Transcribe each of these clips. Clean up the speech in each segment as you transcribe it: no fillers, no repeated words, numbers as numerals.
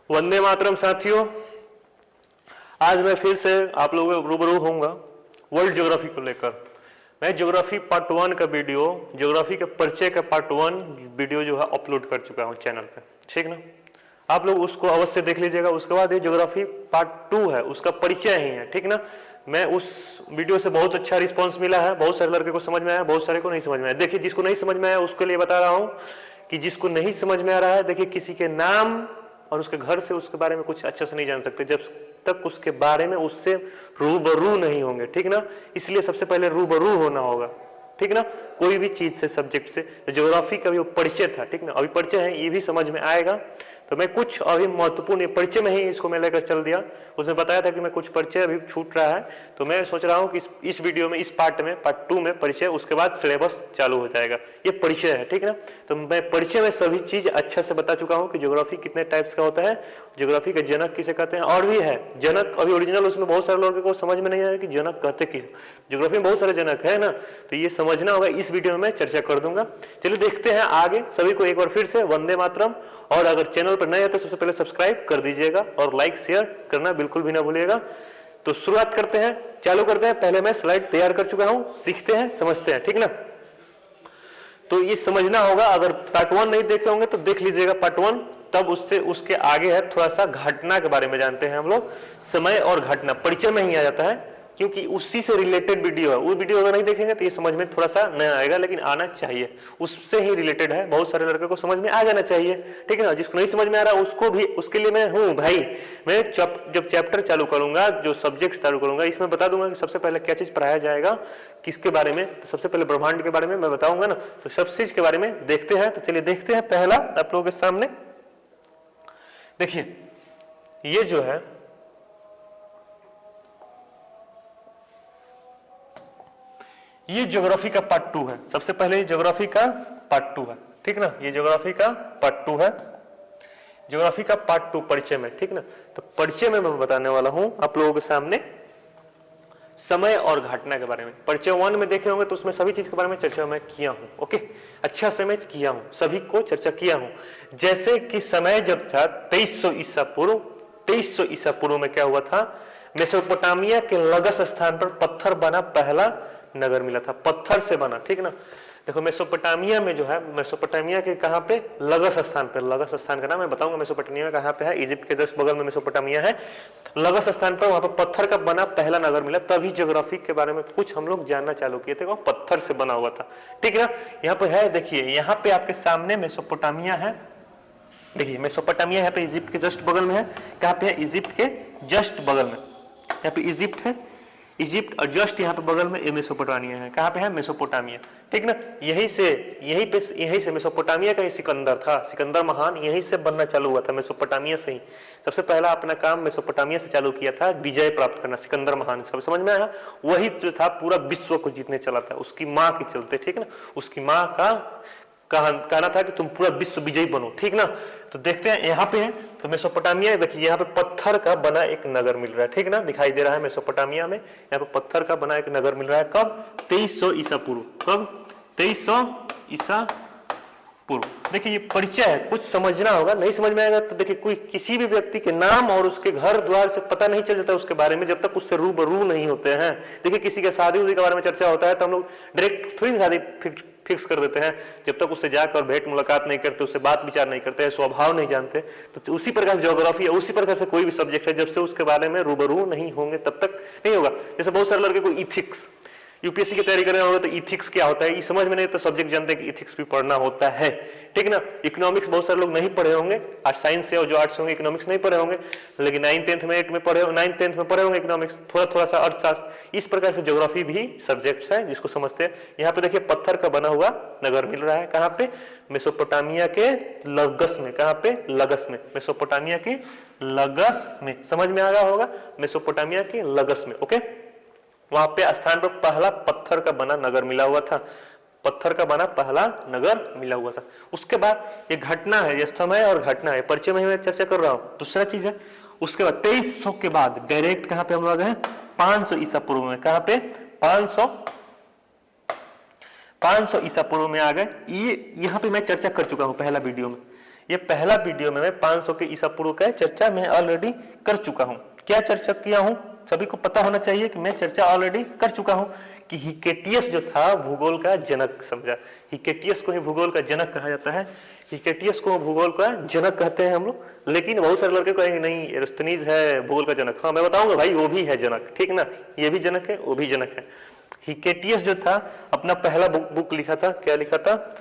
वंदे मातरम साथियों, आज मैं फिर से आप लोगों को रूबरू होऊंगा वर्ल्ड ज्योग्राफी को लेकर। मैं ज्योग्राफी पार्ट 1 का वीडियो, ज्योग्राफी के परिचय का पार्ट 1 वीडियो जो है अपलोड कर चुका हूँ चैनल पे, ठीक ना। आप लोग उसको अवश्य देख लीजिएगा। उसके बाद ये ज्योग्राफी पार्ट 2 है, उसका परिचय ही है, ठीक ना। मैं उस वीडियो से बहुत अच्छा रिस्पॉन्स मिला है, बहुत सारे लड़के को समझ में आया, बहुत सारे को नहीं समझ में आया। देखिए, जिसको नहीं समझ में आया उसके लिए बता रहा हूँ कि जिसको नहीं समझ में आ रहा है, देखिए किसी के नाम और उसके घर से उसके बारे में कुछ अच्छे से नहीं जान सकते जब तक उसके बारे में उससे रूबरू नहीं होंगे, ठीक ना। इसलिए सबसे पहले रूबरू होना होगा, ठीक ना, कोई भी चीज से, सब्जेक्ट से। तो ज्योग्राफी का भी वो परिचय था, ठीक ना, अभी परिचय है, ये भी समझ में आएगा। तो मैं कुछ अभी महत्वपूर्ण परिचय में ही इसको मैं लेकर चल दिया। उसने बताया था कि मैं कुछ परिचय अभी छूट रहा है, तो मैं सोच रहा हूँ कि इस वीडियो में, इस पार्ट में, पार्ट 2 में परिचय, उसके बाद सिलेबस चालू हो जाएगा। ये परिचय है, ठीक ना। तो मैं परिचय में सभी चीज अच्छा से बता चुका हूँ कि ज्योग्राफी कितने टाइप्स का होता है, ज्योग्राफी का जनक किसे कहते हैं, और भी है जनक अभी ओरिजिनल, उसमें बहुत सारे लोगों को समझ में नहीं आया कि जनक कहते कि। ज्योग्राफी में बहुत सारे जनक है ना, तो ये समझना होगा। इस वीडियो में चर्चा कर दूंगा। चलिए देखते हैं आगे। सभी को एक बार फिर से वंदे मातरम। और अगर चैनल पर नए हैं तो सबसे पहले सब्सक्राइब कर दीजिएगा और लाइक शेयर करना बिल्कुल भी ना भूलिएगा। तो शुरुआत करते हैं, चालू करते हैं। पहले मैं स्लाइड तैयार कर चुका हूं, सीखते हैं, समझते हैं, ठीक ना। तो ये समझना होगा। अगर पार्ट 1 नहीं देखे होंगे तो देख लीजिएगा पार्ट 1, तब उससे उसके आगे है थोड़ा सा घटना के बारे में जानते हैं हम लोग। समय और घटना परिचय में ही आ जाता है, क्योंकि उसी से रिलेटेड वीडियो है। वो वीडियो अगर नहीं देखेंगे तो ये समझ में थोड़ा सा नया आएगा, लेकिन आना चाहिए, उससे ही रिलेटेड है। बहुत सारे लड़के को समझ में आ जाना चाहिए, ठीक है ना। जिसको नहीं समझ में आ रहा उसको भी, उसके लिए मैं हूँ भाई। मैं जब चैप्टर चालू करूंगा, जो सब्जेक्ट चालू करूंगा, इसमें बता दूंगा कि सबसे पहले क्या चीज पढ़ाया जाएगा, किसके बारे में। तो सबसे पहले ब्रह्मांड के बारे में मैं बताऊंगा ना, तो सब चीज के बारे में देखते हैं। तो चलिए देखते हैं। पहला आप लोगों के सामने देखिए, ये जो है, ये ज्योग्राफी का पार्ट 2 है। सबसे पहले ज्योग्राफी का पार्ट 2 है, ठीक ना। ये ज्योग्राफी का पार्ट 2 है, ज्योग्राफी का पार्ट 2 परिचय में, ठीक ना। तो परिचय में मैं बताने वाला हूं आप लोगों के सामने समय और घटना के बारे में। परिचय 1 में देखे होंगे तो उसमें सभी चीज के बारे में चर्चा मैं किया हूं, ओके, अच्छा से मैं किया हूं, सभी को चर्चा किया हूं। जैसे कि समय जब था 2300 ईसा पूर्व, 2300 ईसा पूर्व में क्या हुआ था, मेसोपोटामिया के लगस स्थान पर पत्थर बना पहला नगर मिला था, पत्थर से बना, ठीक ना। देखो मेसोपोटामिया में जो है, मेसोपोटामिया के कहां पे, लगस स्थान पे, लगस स्थान का नाम मैं बताऊंगा। मेसोपोटामिया कहां पे है, इजिप्ट के जस्ट बगल में मेसोपोटामिया है। लगस स्थान पर वहां पर पत्थर का बना पहला नगर मिला। तभी ज्योग्राफी के बारे में कुछ हम लोग जानना चालू किए थे, वो पत्थर से बना हुआ था, ठीक ना। यहाँ पे है, देखिए यहाँ पे आपके सामने मेसोपोटामिया है। देखिए मेसोपोटामिया यहाँ पे इजिप्ट के जस्ट बगल में है। कहाँ पे है, इजिप्ट के जस्ट बगल में। यहाँ पे इजिप्ट है, इजिप्ट, और जस्ट यहाँ पे बगल में मेसोपोटामिया है। कहाँ पे है, मेसोपोटामिया, ठीक ना। यहीं से मेसोपोटामिया का ही सिकंदर था, सिकंदर महान यहीं से बनना चालू हुआ था, मेसोपोटामिया से ही। सबसे पहला अपना काम मेसोपोटामिया से चालू किया था, विजय प्राप्त करना, सिकंदर महान। सब समझ में आया। वही जो था पूरा विश्व को जीतने चला था, उसकी माँ के चलते, ठीक ना। उसकी माँ का कहना था कि तुम पूरा विश्व विजयी बनो, ठीक ना। तो देखते हैं यहाँ पे है, तो मेसोपोटामिया, देखिए यहाँ पे पत्थर का बना एक नगर मिल रहा है, ठीक ना, दिखाई दे रहा है मेसोपोटामिया में। यहाँ पे पत्थर का बना एक नगर मिल रहा है। कब, 2300 ईसा पूर्व। कब, 2300 ईसा पूर्व। देखिए ये परिचय है, कुछ समझना होगा। नहीं समझ में आएगा तो देखिए, कोई किसी भी व्यक्ति के नाम और उसके घर द्वार से पता नहीं चल जाता उसके बारे में, जब तक उससे रूबरू नहीं होते हैं। देखिए किसी के शादी उदी के बारे में चर्चा होता है तो हम लोग डायरेक्ट थोड़ी शादी फिक्स कर देते हैं, जब तक उससे जाकर भेंट मुलाकात नहीं करते, उससे बात विचार नहीं करते, स्वभाव नहीं जानते। तो उसी प्रकार से ज्योग्राफी है, उसी प्रकार से कोई भी सब्जेक्ट है, जब से उसके बारे में रूबरू नहीं होंगे तब तक नहीं होगा। जैसे बहुत सारे लड़के को इथिक्स, यूपीएससी की तैयारी करना होगा तो इथिक्स क्या होता है ये समझ में नहीं, तो सब्जेक्ट जानते हैं कि इथिक्स भी पढ़ना होता है, ठीक ना। इकोनॉमिक्स बहुत सारे लोग नहीं पढ़े होंगे, आर्ट साइंस से, और जो आर्ट्स होंगे इकोनॉमिक्स नहीं पढ़े होंगे, लेकिन 9th 10th में 8 में पढ़े, 9th 10th में पढ़े होंगे इकोनॉमिक्स, थोड़ा थोड़ा सा अर्थशास्त्र। इस प्रकार से ज्योग्राफी भी सब्जेक्ट्स हैं जिसको समझते हैं। यहाँ पे देखिए पत्थर का बना हुआ नगर मिल रहा है। कहाँ पे, मेसोपोटामिया के लगस में। कहाँ पे, लगस में, मेसोपोटामिया के लगस में। समझ में आ गया होगा, मेसोपोटामिया के लगस में, ओके। वहां पे स्थान पर पहला पत्थर का बना नगर मिला हुआ था, पत्थर का बना पहला नगर मिला हुआ था। उसके बाद ये घटना है, ये समय और घटना है, परिचय में मैं चर्चा कर रहा हूं। दूसरा चीज है, उसके बाद 2300 के बाद डायरेक्ट कहां पे हम लोग हैं, 500 ईसा पूर्व में। कहां पे, 500 ईसा पूर्व में आ गए। ये यहाँ पे मैं चर्चा कर चुका हूं पहला वीडियो में। ये पहला वीडियो में मैं 500 के ईसा पूर्व का चर्चा मैं ऑलरेडी कर चुका हूं। क्या चर्चा किया हूं, सभी को पता होना चाहिए कि मैं चर्चा ऑलरेडी कर चुका हूं कि हिकेटियस जो था भूगोल का जनक समझा। हिकेटियस को ही भूगोल का जनक कहा जाता है, हिकेटियस को भूगोल का जनक कहते हैं हम लोग। लेकिन बहुत सारे लड़के कहेंगे नहीं एरिस्थनीज है भूगोल का जनक। हाँ मैं बताऊंगा भाई वो भी है जनक, ठीक ना, ये भी जनक है वो भी जनक है। हिकेटियस जो था अपना पहला बुक लिखा था, क्या लिखा था,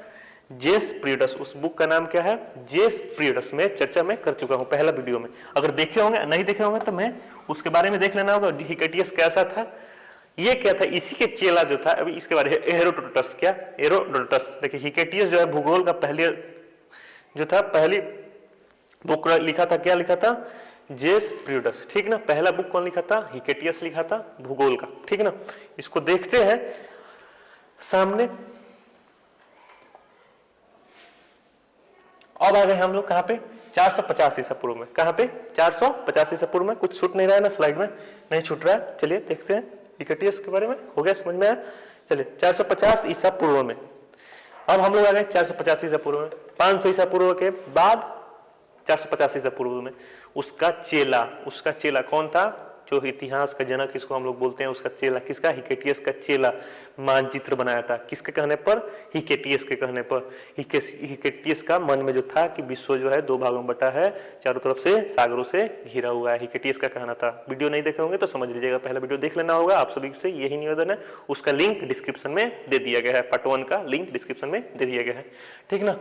जेस पीरियडस। उस बुक का नाम क्या है, जेस पीरियडस। में चर्चा मैं कर चुका हूं पहला वीडियो में। अगर देखे होंगे, नहीं देखे होंगे तो मैं उसके बारे में देख लेना होगा। हिकेटियस कैसा था, ये क्या था, इसी के चेला जो था, अभी इसके बारे में हेरोडोटस। क्या हेरोडोटस, देखिए हिकेटियस जो है भूगोल का पहले जो था, पहली बुक लिखा था, क्या लिखा था, जेस पीरियडस, ठीक ना। पहला बुक कौन लिखा था, हिकेटियस लिखा था भूगोल का, ठीक ना। इसको देखते हैं सामने। अब आ गए हम लोग कहां पे, 450 ईसा पूर्व में। कहां पे, 450 ईसा पूर्व में। कुछ छूट नहीं रहा है ना स्लाइड में, नहीं छूट रहा है। चलिए देखते हैं हिकेटियस के बारे में, हो गया समझ में आया। चलिए 450 ईसा पूर्व में। अब हम लोग आ गए 450 ईसा पूर्व में। 500 ईसा पूर्व के बाद 450 ईसा पूर्व में उसका चेला कौन था, जो इतिहास का जनक इसको हम लोग बोलते हैं, उसका चेला किसका, हिकेटियस का चेला मानचित्र बनाया था। किसके कहने पर, हिकेटियस के कहने पर। हिकेटियस का मन में जो था कि विश्व जो है 2 भागों में बटा है, चारों तरफ से सागरों से घिरा हुआ है, हिकेटियस का कहना था। वीडियो नहीं देखे होंगे तो समझ लीजिएगा, पहला वीडियो देख लेना होगा। आप सभी से यही निवेदन है। उसका लिंक डिस्क्रिप्शन में दे दिया गया है, पार्ट 1 का लिंक डिस्क्रिप्शन में दे दिया गया है, ठीक ना।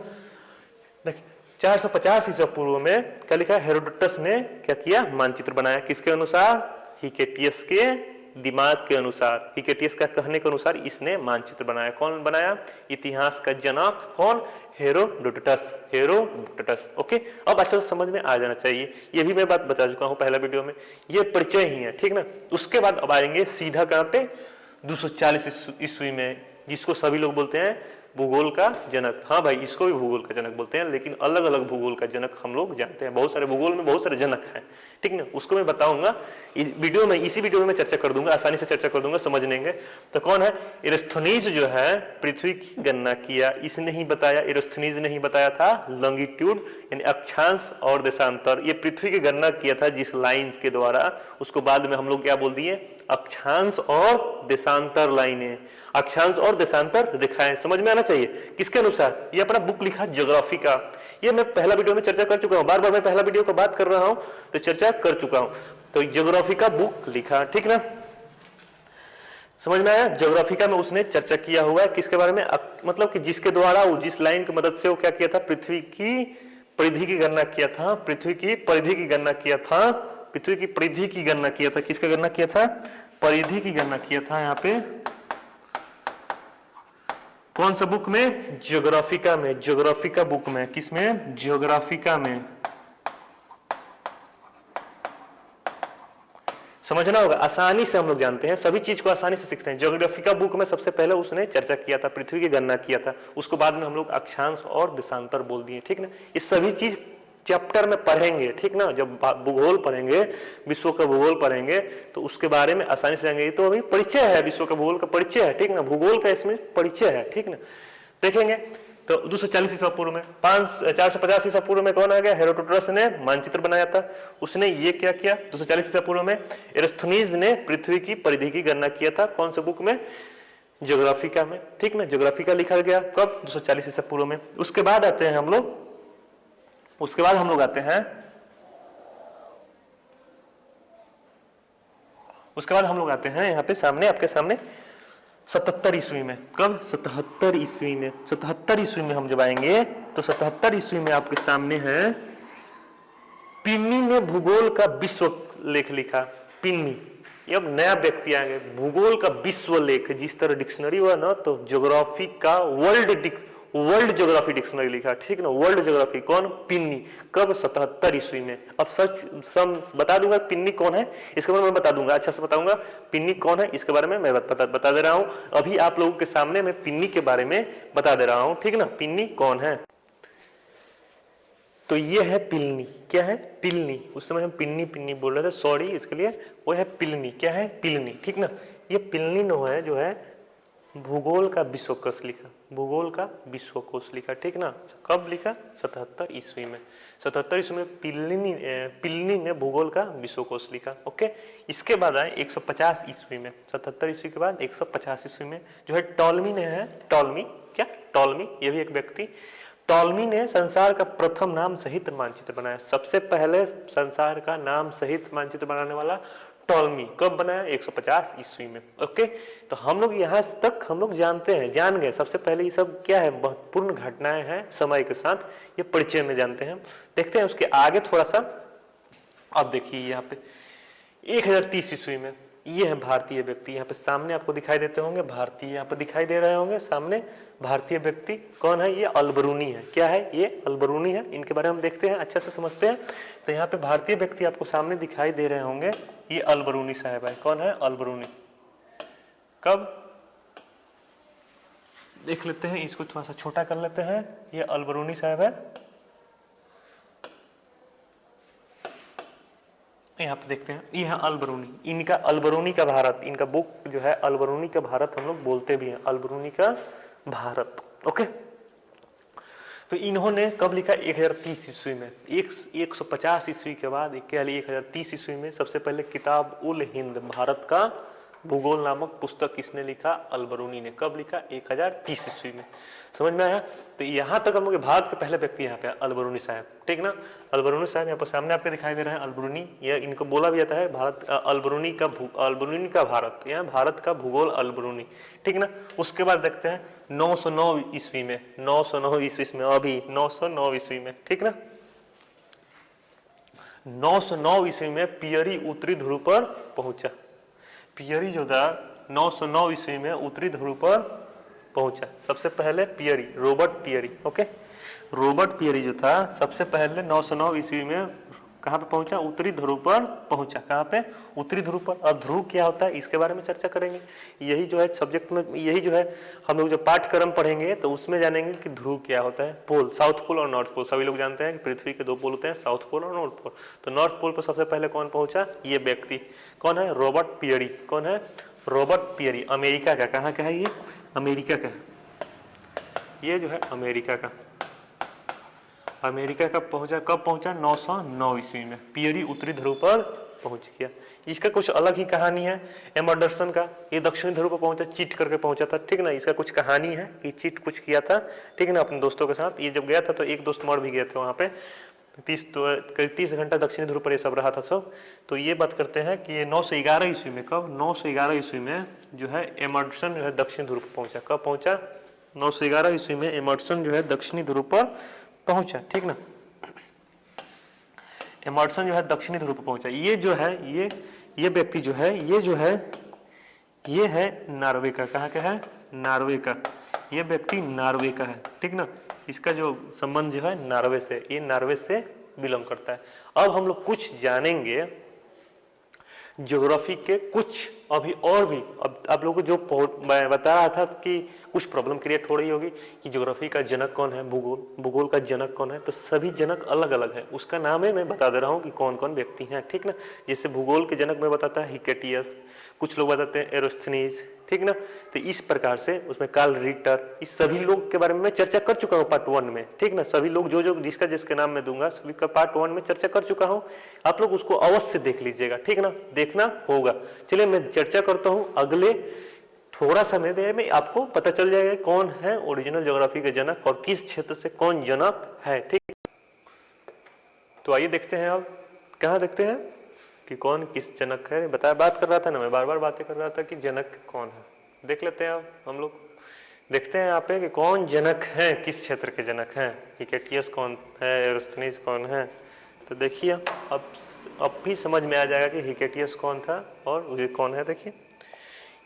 देखिए 450 ईसा पूर्व में क्या लिखा, हेरोडोटस ने क्या किया, मानचित्र बनाया। किसके अनुसार, हिकेटियस के दिमाग के अनुसार, हिकेटियस का कहने के अनुसार इसने मानचित्र बनाया। कौन बनाया, इतिहास का जनक कौन, हेरोडोटस। ओके, अब अच्छा से समझ में आ जाना चाहिए। ये भी मैं बात बता चुका हूं पहला वीडियो में, ये परिचय ही है, ठीक ना। उसके बाद अब आएंगे सीधा कहां पे, 240 ईस्वी में, जिसको सभी लोग बोलते हैं भूगोल का जनक। हाँ भाई, इसको भी भूगोल का जनक बोलते हैं, लेकिन अलग अलग भूगोल का जनक हम लोग जानते हैं। बहुत सारे भूगोल में बहुत सारे जनक हैं, ठीक ना। उसको मैं बताऊंगा इस वीडियो में, इसी वीडियो में मैं चर्चा कर दूंगा, आसानी से चर्चा कर दूंगा, समझ लेंगे। तो कौन है, एरिस्थनीज जो है पृथ्वी की गणना किया, इसने ही बताया। एरिस्थनीज ने ही बताया था लॉन्गिट्यूड यानी अक्षांश और देशांतर। ये पृथ्वी की गणना किया था जिस लाइंस के द्वारा, उसको बाद में हम लोग क्या बोल दिए, अक्षांश और देशांतर लाइनें, अक्षांश और देशांतर रेखाएं। समझ में आना चाहिए। किसके अनुसार, ये अपना बुक लिखा ज्योग्राफी का। ये मैं पहला वीडियो में चर्चा कर चुका हूं, बार बार मैं पहला वीडियो का बात कर रहा हूं तो चर्चा कर चुका हूं। तो ज्योग्राफी का बुक लिखा, ठीक ना, समझ में आया। ज्योग्राफी का में उसने चर्चा किया हुआ है किसके बारे में, मतलब कि जिसके द्वारा वो जिस लाइन की मदद से वो क्या किया था, पृथ्वी की परिधि की गणना किया था, पृथ्वी की परिधि की गणना किया था, पृथ्वी की परिधि की गणना किया था। किसका गणना किया था, परिधि की गणना किया था। यहाँ पे कौन सा बुक में, ज्योग्राफिका में, ज्योग्राफिका बुक में। किसमें, ज्योग्राफिका में। समझना होगा, आसानी से हम लोग जानते हैं, सभी चीज को आसानी से सीखते हैं। ज्योग्राफिका बुक में सबसे पहले उसने चर्चा किया था, पृथ्वी की गणना किया था। उसको बाद में हम लोग अक्षांश और देशांतर बोल दिए, ठीक ना। ये सभी चीज चैप्टर में पढ़ेंगे, ठीक ना। जब भूगोल पढ़ेंगे, विश्व का भूगोल पढ़ेंगे तो उसके बारे में आसानी से जाएंगे। तो अभी परिचय है, विश्व का भूगोल का परिचय है, ठीक ना। भूगोल का इसमें परिचय है, ठीक ना। देखेंगे तो 240 ईसा पूर्व में, 450 ईसा पूर्व में कौन आ गया, हेरोडोटस ने मानचित्र बनाया था। उसने ये क्या किया, 240 ईसा पूर्व में एरिस्थनीज ने पृथ्वी की परिधि की गणना किया था। कौन से बुक में, ज्योग्राफिका में, ठीक ना। ज्योग्राफिका लिखा गया कब, 240 ईसा पूर्व में। उसके बाद आते हैं हम लोग, उसके बाद हम लोग आते हैं, उसके बाद हम लोग आते हैं यहाँ पे सामने, आपके सामने 77 ईस्वी में। कब, 77 ईस्वी में। 77 ईस्वी में हम जब आएंगे तो 77 ईस्वी में आपके सामने है, पिन्नी ने भूगोल का विश्व लेख लिखा। पिन्नी, ये अब नया व्यक्ति आएंगे, भूगोल का विश्व लेख। जिस तरह डिक्शनरी हुआ ना, तो ज्योग्राफी का वर्ल्ड ज्योग्राफी डिक्शनरी लिखा, ठीक ना। वर्ल्ड ज्योग्राफी कौन, पिन्नी। कब, 77 ईस्वी में। अब सच बता दूंगा पिन्नी कौन है, इसके बारे में मैं बता दूंगा, अच्छा से बताऊंगा पिन्नी कौन है, इसके बारे में मैं बता दे रहा हूं। अभी आप लोगों के सामने मैं पिन्नी के बारे में बता दे रहा हूं, ठीक ना। पिन्नी कौन है, तो ये है पिलनी। क्या है, पिलनी। उस समय हम पिन्नी पिन्नी बोल रहे थे, सॉरी इसके लिए। वो है पिलनी। क्या है, पिलनी, ठीक ना। ये पिलनी जो है भूगोल का विश्वकोश लिखा, भूगोल का विश्वकोश लिखा, ठीक ना। कब लिखा? 77 ईस्वी में। 77 ईस्वी में पिलनी ने भूगोल का विश्वकोश लिखा। ओके, इसके बाद आए 150 ईस्वी में, 77 ईस्वी के बाद 150 ईस्वी में जो है टॉलमी ने है, टॉलमी क्या, टॉलमी, ये भी एक व्यक्ति, टॉलमी ने संसार का प्रथम नाम सहित मानचित्र बनाया। सबसे पहले संसार का नाम सहित मानचित्र बनाने वाला टॉलमी। कब बनाया? 150 ईस्वी में। ओके, तो हम लोग यहाँ तक हम लोग जानते हैं, जान गए। सबसे पहले ये सब क्या है? महत्वपूर्ण घटनाएं हैं समय के साथ, ये परिचय में जानते हैं। देखते हैं उसके आगे थोड़ा सा। अब देखिए यहाँ पे 1030 ईस्वी में, ये है भारतीय व्यक्ति, यहाँ पे सामने आपको दिखाई देते होंगे, भारतीय यहाँ पे दिखाई दे रहे होंगे सामने। भारतीय व्यक्ति कौन है? ये अलबरूनी है। क्या है? ये अलबरूनी है। इनके बारे में हम देखते हैं, अच्छे से समझते हैं। तो यहाँ पे भारतीय व्यक्ति आपको सामने दिखाई दे रहे होंगे, ये अलबरूनी साहब है। कौन है? अलबरूनी। कब? देख लेते हैं, इसको थोड़ा सा छोटा कर लेते हैं। ये अलबरूनी साहब है, यहाँ पे देखते हैं, ये है अलबरूनी। इनका अलबरूनी का भारत, इनका बुक जो है अलबरूनी का भारत हम लोग बोलते भी हैं, अलबरूनी का भारत। ओके, तो इन्होंने कब लिखा? 1030 ईस्वी में। 150 ईस्वी के बाद 1030 ईस्वी में सबसे पहले किताब उल हिंद, भारत का भूगोल नामक पुस्तक किसने लिखा? अलबरूनी ने। कब लिखा? 1030 ईस्वी में। समझ में आया? तो यहाँ तक हम लोग भारत के पहले व्यक्ति यहाँ पे अलबरूनी साहब, ठीक ना। अलबरूनी साहब यहाँ पर सामने आपके दिखाई दे रहे हैं, अलबरूनी। ये इनको बोला भी जाता है भारत अलबरूनी का भारत, यहाँ भारत का भूगोल अलबरूनी, ठीक ना। उसके बाद देखते हैं 909 ईस्वी में, 909 ईस्वी में, अभी 909 ईस्वी में, ठीक ना। 909 ईस्वी में पियरी उत्तरी ध्रुव पर पहुंचा। पियरी जो था 909 ईस्वी में उत्तरी ध्रुव पर पहुंचा। सबसे पहले Peary, Robert Peary. Okay, Robert Peary जो था सबसे पहले 909 ईस्वी में कहाँ पे पहुंचा? उत्तरी ध्रुव पर पहुंचा। कहाँ पे? उत्तरी ध्रुव पर। अब ध्रुव क्या होता है इसके बारे में चर्चा करेंगे। यही जो है सब्जेक्ट में, यही जो है हम लोग जब पाठ्यक्रम पढ़ेंगे तो उसमें जानेंगे कि ध्रुव क्या होता है। पोल, साउथ पोल और नॉर्थ पोल। सभी लोग जानते हैं कि पृथ्वी के 2 पोल होते हैं, साउथ पोल और नॉर्थ पोल। तो नॉर्थ पोल पर सबसे पहले कौन पहुंचा? ये व्यक्ति। कौन है? Robert Peary. कौन है? रॉबर्ट पियरी। अमेरिका का। कहाँ का है ये? अमेरिका का। ये जो है अमेरिका का, अमेरिका का पहुंचा। कब पहुंचा? 909 ईस्वी में पियरी उत्तरी ध्रुव पर पहुंच गया। इसका कुछ अलग ही कहानी है। एमर्डरसन का, ये दक्षिणी ध्रुव पर पहुंचा, चीट करके पहुंचा था, ठीक ना। इसका कुछ कहानी है कि चीट कुछ किया था, ठीक ना, अपने दोस्तों के साथ। ये जब गया था तो एक दोस्त मर भी गए थे वहां पे। 30 घंटा दक्षिणी ध्रुव पर ये सब रहा था सब। तो ये बात करते हैं कि ये 911 ईस्वी में, कब? 911 ईस्वी में जो है एमर्डसन जो है दक्षिणी ध्रुव पर पहुंचा। कब पहुंचा? 911 ईस्वी में एमर्डसन जो है दक्षिणी ध्रुव पर पहुंचा, ठीक ना। एमर्डसन जो है दक्षिणी ध्रुव पर पहुंचा। ये जो है ये व्यक्ति जो है ये है नॉर्वे का। कहाँ का है? नॉर्वे का। ये व्यक्ति नॉर्वे का है, ठीक ना। इसका जो संबंध जो है नॉर्वे से, ये नॉर्वे से बिलोंग करता है। अब हम लोग कुछ जानेंगे ज्योग्राफी के कुछ, अभी और भी। अब आप लोगों को जो मैं बता रहा था कि कुछ प्रॉब्लम क्रिएट हो रही होगी कि ज्योग्राफी का जनक कौन है, भूगोल का जनक कौन है। तो सभी जनक अलग अलग है, उसका नाम है मैं बता दे रहा हूँ कि कौन कौन व्यक्ति हैं, ठीक ना। जैसे भूगोल के जनक में बताता है हिकेटियस, कुछ लोग बताते हैं एरोस्थनीज, ठीक ना। तो इस प्रकार से उसमें कार्ल रिटर, इस सभी लोग के बारे में मैं चर्चा कर चुका हूँ पार्ट 1 में, ठीक ना। सभी लोग जो जिसके नाम मैं दूंगा सभी का पार्ट 1 में चर्चा कर चुका हूँ। आप लोग उसको अवश्य देख लीजिएगा, ठीक ना, देखना होगा। चलिए मैं चर्चा करता हूँ। अगले थोड़ा समय देर में आपको पता चल जाएगा कौन है ओरिजिनल ज्योग्राफी के जनक और किस क्षेत्र से कौन जनक है, ठीक। तो आइए देखते हैं। अब कहाँ देखते हैं कि कौन किस जनक है। बात कर रहा था ना, मैं बार बार बातें कर रहा था कि जनक कौन है। देख लेते हैं। अब हम लोग देखते हैं यहाँ पे कि कौन जनक है, किस क्षेत्र के जनक हैं। हिकेटियस कौन है, एरोस्थनीज कौन है। तो देखिए अब भी समझ में आ जाएगा कि हिकेटियस कौन था और ये कौन है। देखिए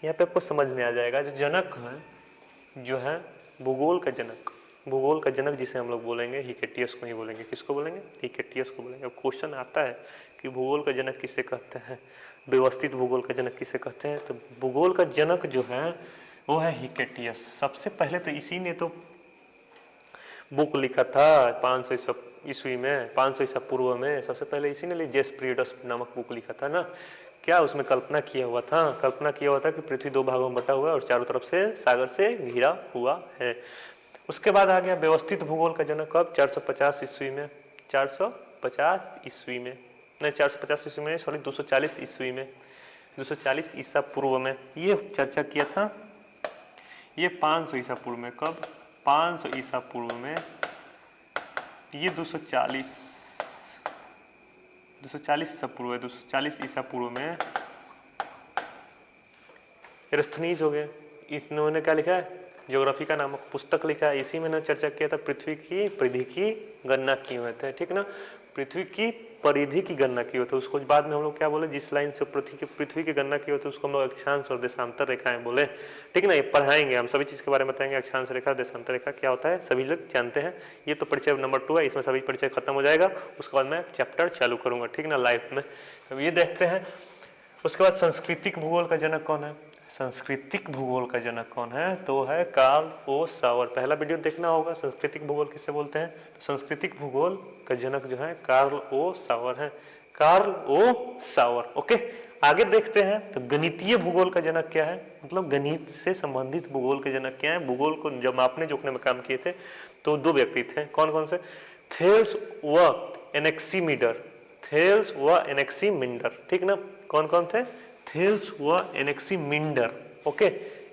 यहाँ पे आपको समझ में आ जाएगा जो जनक है, जो है भूगोल का जनक जिसे हम लोग बोलेंगे हिकेटियस को ही बोलेंगे। किसको बोलेंगे? हिकेटियस को बोलेंगे। अब क्वेश्चन आता है कि भूगोल का जनक किसे कहते हैं, व्यवस्थित भूगोल का जनक किसे कहते हैं। तो भूगोल का जनक जो है वो है हिकेटियस। सबसे पहले तो इसी ने तो बुक लिखा था 500 ईस्वी में, 500 ईसा पूर्व में। सबसे पहले इसी ने जेस्प्रियडस नामक बुक लिखा था ना, क्या उसमें कल्पना किया हुआ था कि पृथ्वी 2 भागों में बटा हुआ है और चारों तरफ से सागर से घिरा हुआ है। उसके बाद आ गया व्यवस्थित भूगोल का जनक कब? 450 ईस्वी में, 450 ईस्वी में, नहीं 450 ईस्वी में सॉरी 240 ईस्वी में, 240 ईसा पूर्व में ये चर्चा किया था। ये 500 ईसा पूर्व में, कब? 500 ईसा पूर्व में। ये 240 ईसा पूर्व है, 240 ईसा पूर्व में एरस्थनीज हो गए। इन्होंने क्या लिखा है? ज्योग्राफी का नामक पुस्तक लिखा है। इसी में ना चर्चा किया था पृथ्वी की परिधि की गणना किए हुए थे, ठीक ना, पृथ्वी की परिधि की गणना की होती है। उसको बाद में हम लोग क्या बोले? जिस लाइन से पृथ्वी की गणना की होती है उसको हम लोग अक्षांश और देशांतर रेखाएं बोले, ठीक ना। ये पढ़ाएंगे हम, सभी चीज के बारे में बताएंगे। अक्षांश रेखा, देशांतर रेखा क्या होता है सभी लोग जानते हैं। ये तो परिचय नंबर 2 है, इसमें सभी परिचय खत्म हो जाएगा। उसके बाद मैं चैप्टर चालू करूंगा, ठीक ना, लाइव में। अब ये देखते हैं। उसके बाद सांस्कृतिक भूगोल का जनक कौन है? सांस्कृतिक भूगोल का जनक कौन है? तो है कार्ल ओ सावर। पहला वीडियो देखना होगा, सांस्कृतिक भूगोल किसे बोलते हैं। तो सांस्कृतिक भूगोल का जनक जो है कार्ल ओ सावर है, कार्ल ओ सावर। ओके, आगे देखते हैं। तो गणितीय भूगोल का जनक क्या है? मतलब गणित से संबंधित भूगोल के जनक क्या है? भूगोल को जब मापने जोखने में काम किए थे तो 2 व्यक्ति थे। कौन कौन से? थेल्स व एनेक्सिमीडर, थेल्स व एनेक्सिमीडर, ठीक ना। कौन कौन थे? थेल्स व एनेक्सिमीडर। ओके,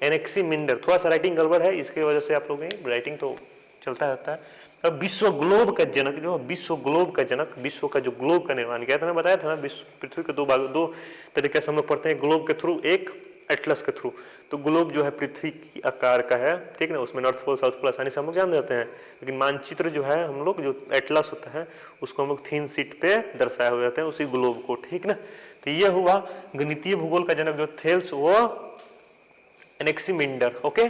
एनेक्सिमीडर। थोड़ा सा राइटिंग गड़बड़ है, इसकी वजह से आप लोग राइटिंग तो चलता रहता है। अब विश्व ग्लोब का जनक जो विश्व ग्लोब का जनक, विश्व का जो ग्लोब का निर्माण किया था, बताया था ना, विश्व पृथ्वी के 2 भाग, 2 तरीके से हम लोग पढ़ते हैं, ग्लोब के थ्रू, एक एटलस के थ्रू। तो ग्लोब जो है पृथ्वी की आकार का है, ठीक ना, उसमें नॉर्थ पोल साउथ पोल आसानी से हम लोग जान जाते हैं। लेकिन मानचित्र जो है हम लोग, जो एटलस होता है उसको हम लोग थीन शीट पे दर्शाए हुए जाते हैं, उसी ग्लोब को, ठीक ना। तो ये हुआ गणितीय भूगोल का जनक जो थेल्स व एनेक्सिमीडर। ओके,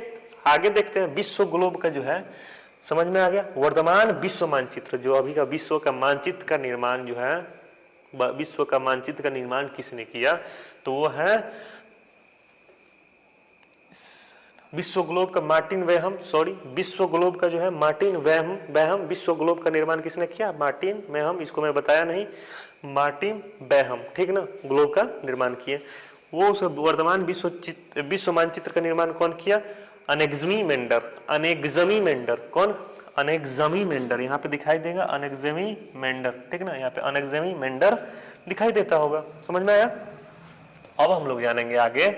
आगे देखते हैं। विश्व ग्लोब का जो है समझ में आ गया। वर्तमान विश्व मानचित्र, जो अभी का विश्व का मानचित्र का निर्माण जो है, विश्व का मानचित्र का निर्माण किसने किया? तो वो है विश्व ग्लोब का मार्टिन वेहम, सॉरी विश्व ग्लोब का जो है मार्टिन वेहम। विश्व ग्लोब का निर्माण किसने किया? मार्टिन वेहम। इसको मैं बताया नहीं, मार्टिन वेहम, ठीक ना, ग्लोब का निर्माण किए। वो वर्तमान विश्व मानचित्र का निर्माण कौन किया? अनेक्सिमीडर। अनेक्सिमीडर कौन? अनेक्सिमीडर। यहाँ पे दिखाई देगा अनेक्सिमीडर, ठीक ना, यहाँ पे अनेक्सिमीडर दिखाई देता होगा। समझ में आया? अब हम लोग जानेंगे आगे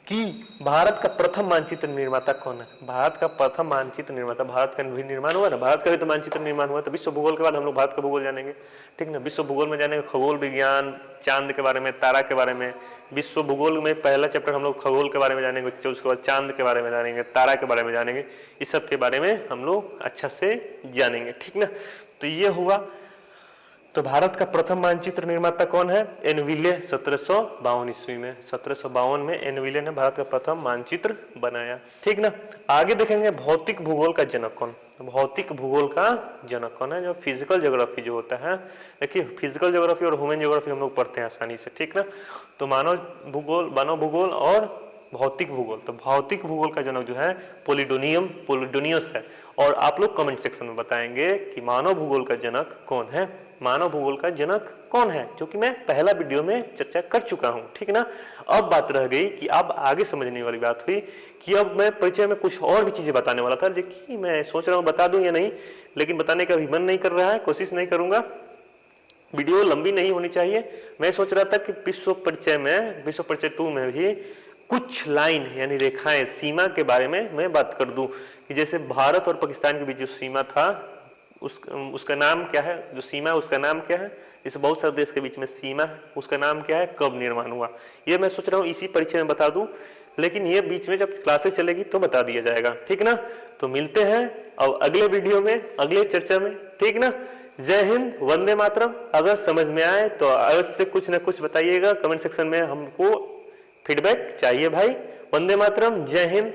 कि भारत का प्रथम मानचित्र निर्माता कौन है। भारत का प्रथम मानचित्र निर्माता, भारत का भी निर्माण हुआ ना, भारत का भी तो मानचित्र निर्माण हुआ। तो विश्व भूगोल के बाद हम लोग भारत का भूगोल जानेंगे, ठीक ना। विश्व भूगोल में जानेंगे खगोल विज्ञान, चांद के बारे में, तारा के बारे में। विश्व भूगोल में पहला चैप्टर हम लोग खगोल के बारे में जानेंगे, उसके बाद चांद के बारे में जानेंगे, तारा के बारे में जानेंगे। इस सब के बारे में हम लोग अच्छा से जानेंगे, ठीक ना। तो ये हुआ। तो भारत का प्रथम मानचित्र निर्माता कौन है? एनविले, 1752 ईस्वी में, 1752 में एनविले ने भारत का प्रथम मानचित्र बनाया, ठीक ना। आगे देखेंगे भौतिक भूगोल का जनक कौन। भौतिक भूगोल का जनक कौन है? जो फिजिकल ज्योग्राफी जो होता है, देखिए फिजिकल ज्योग्राफी और ह्यूमन ज्योग्राफी हम लोग पढ़ते हैं आसानी से, ठीक ना। तो मानव भूगोल और भौतिक भूगोल। तो भौतिक भूगोल का जनक जो है पोलिडोनियस है। और आप लोग कमेंट सेक्शन में बताएंगे कि मानव भूगोल का जनक कौन है। मानव भूगोल का जनक कौन है, जो कि मैं पहला वीडियो में चर्चा कर चुका हूं, ठीक ना। अब बात रह गई कि अब आगे समझने वाली बात हुई कि अब मैं परिचय में कुछ और भी चीजें बताने वाला था, लेकिन मैं सोच रहा हूँ बता दूं या नहीं, लेकिन बताने का भी मन नहीं कर रहा है, कोशिश नहीं करूंगा। वीडियो लंबी नहीं होनी चाहिए। मैं सोच रहा था कि विश्व परिचय 2 में भी कुछ लाइन यानी रेखाएं, सीमा के बारे में मैं बात कर दूं कि जैसे भारत और पाकिस्तान के बीच जो सीमा था उसका नाम क्या है, जो सीमा है उसका नाम क्या है, जैसे बहुत सारे देश के बीच में सीमा है, उसका नाम क्या है, कब निर्माण हुआ। ये मैं सोच रहा हूँ इसी परिचय में बता दूं, लेकिन ये बीच में जब क्लासेस चलेगी तो बता दिया जाएगा, ठीक ना। तो मिलते हैं अब अगले वीडियो में, अगले चर्चा में, ठीक ना। जय हिंद, वंदे मातरम। अगर समझ में आए तो अवश्य कुछ ना कुछ बताइएगा कमेंट सेक्शन में, हमको फीडबैक चाहिए भाई। वंदे मातरम, जय हिंद।